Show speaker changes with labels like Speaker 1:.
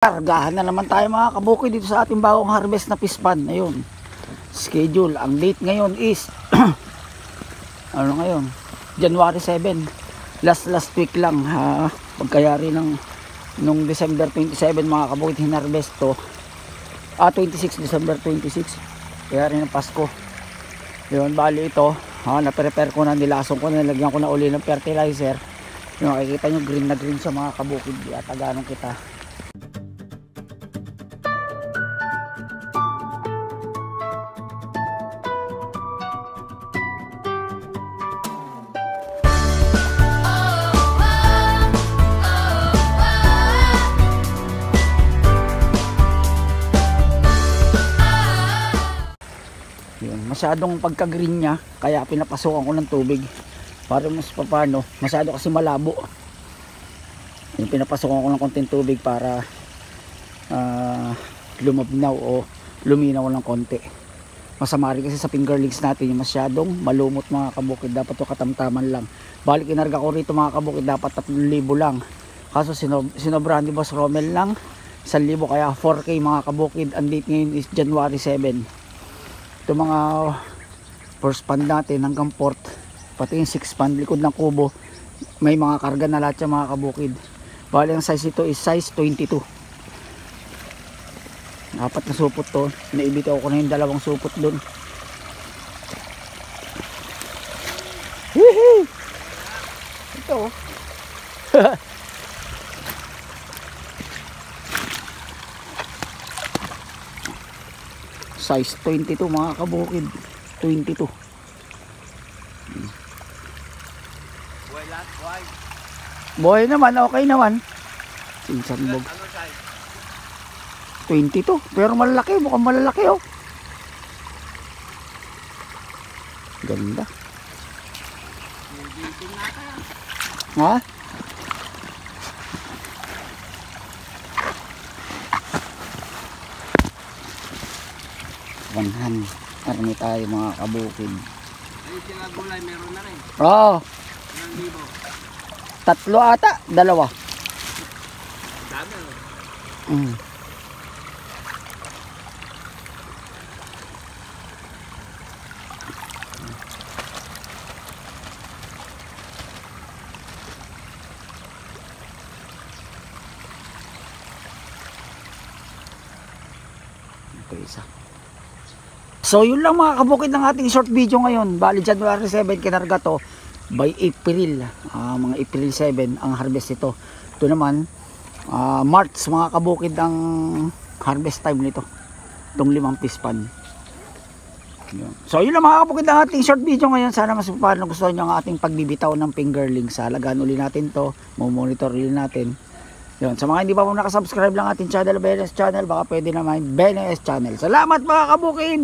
Speaker 1: Kargahan na naman tayo mga kabukid dito sa ating bagong harvest na fish pan. Ayun, schedule. Ang date ngayon is ano ngayon? January 7. Last week lang ha. Pagkayari nung December 27 mga kabukid hinarvest to. 26 December 26. Kayari ng Pasko. Yun, bali ito. Na-prepare ko na, nilasong ko na, nilagyan ko na uli ng fertilizer. Yung makikita nyo green na green sa mga kabukid. At ganong kita. Masyadong pagka-green niya, kaya pinapasokan ko ng tubig para mas paano, masyado kasi malabo. Yung pinapasokan ko ng konting tubig para lumabnaw o luminaw ng konti. Masama rin kasi sa fingerlings natin yung masyadong malumot mga kabukid. Dapat to katamtaman lang. Balik inarga ko rito mga kabukid, dapat 3,000 lang. Kaso sinobrahan ni Boss Romel lang 1,000, kaya 4K mga kabukid. Ang date ngayon is January 7. Ito mga first pan natin hanggang port, pati yung 6 pan likod ng kubo, may mga karga na lahat yung mga kabukid. Bali ang size ito is size 22. Apat na supot to, naibitaw ko na yung 2 supot dun. Hihi! Ito size 22 mga kabukid. 22. Buhay naman, okay naman. Sinsanbog. 22, pero malalaki, mukhang malalaki oh. Ganda. Ha? Banhan, karami tayo mga kabukid.
Speaker 2: Ay, sila gulay, meron na rin.
Speaker 1: Oo.
Speaker 2: 1,000.
Speaker 1: 3 ata, 2.
Speaker 2: Dami.
Speaker 1: Ito isa. So yun lang mga kabukid ng ating short video ngayon. Bali January 7 kinarga to, by April, mga April 7 ang harvest ito. Ito naman March mga kabukid ang harvest time nito, itong 5 fish pan. So yun lang mga kabukid ang ating short video ngayon. Sana mas paano gusto nyo ang ating pagbibitaw ng fingerlings. Alagaan uli natin to, monitor uli natin. Yun. Sa mga hindi pa po nakasubscribe lang ating channel, BNS channel, baka pwede naman BNS channel. Salamat mga kabukid!